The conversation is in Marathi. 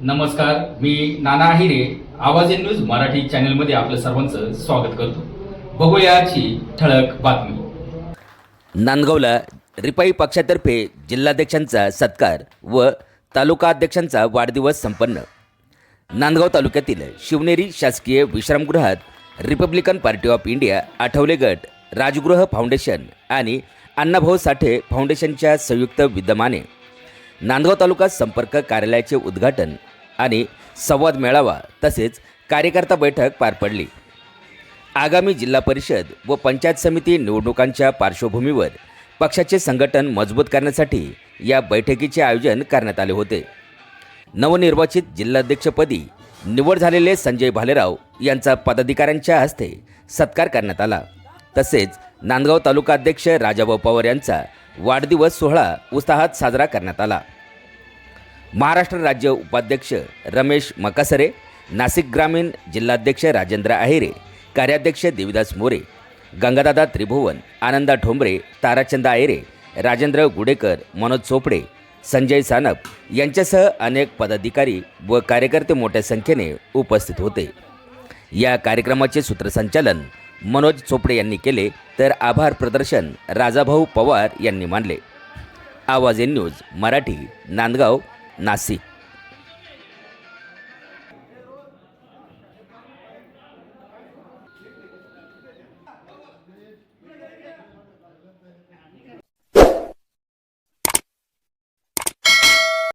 नमस्कार, मी नाना आहिरे. आवाज न्यूज मराठी चॅनलमध्ये आपलं सर्वांचं स्वागत करतो. बघूया आजची ठळक बातमी. नांदगावला रिपाई पक्षातर्फे जिल्हाध्यक्षांचा सत्कार व तालुका अध्यक्षांचा वाढदिवस संपन्न. नांदगाव तालुक्यातील शिवनेरी शासकीय विश्रामगृहात Republican party of India Athawale गट, राजगृह फाउंडेशन आणि अण्णाभाऊ साठे फाउंडेशनच्या संयुक्त विद्यमाने नांदगाव तालुका संपर्क कार्यालयाचे उद्घाटन आणि संवाद मेळावा तसेच कार्यकर्ता बैठक पार पडली. आगामी जिल्हा परिषद व पंचायत समिती निवडणुकांच्या पार्श्वभूमीवर पक्षाचे संघटन मजबूत करण्यासाठी या बैठकीचे आयोजन करण्यात आले होते. नवनिर्वाचित जिल्हाध्यक्षपदी निवड झालेले संजय भालेराव यांचा पदाधिकाऱ्यांच्या हस्ते सत्कार करण्यात आला. तसेच नांदगाव तालुका अध्यक्ष राजाभाऊ पवार यांचा वाढदिवस सोहळा उत्साहात साजरा करण्यात आला. महाराष्ट्र राज्य उपाध्यक्ष रमेश मकासरे, नाशिक ग्रामीण जिल्हाध्यक्ष राजेंद्र आहिरे, कार्याध्यक्ष देविदास मोरे, गंगादादा त्रिभुवन, आनंदा ठोंबरे, ताराचंद आयरे, राजेंद्र गुडेकर, मनोज चोपडे, संजय सानप यांच्यासह अनेक पदाधिकारी व कार्यकर्ते मोठ्या संख्येने उपस्थित होते. या कार्यक्रमाचे सूत्रसंचालन मनोज चोपडे यांनी केले तर आभार प्रदर्शन राजाभाऊ पवार यांनी मानले. आवाज न्यूज मराठी, नांदगाव, नाशिक.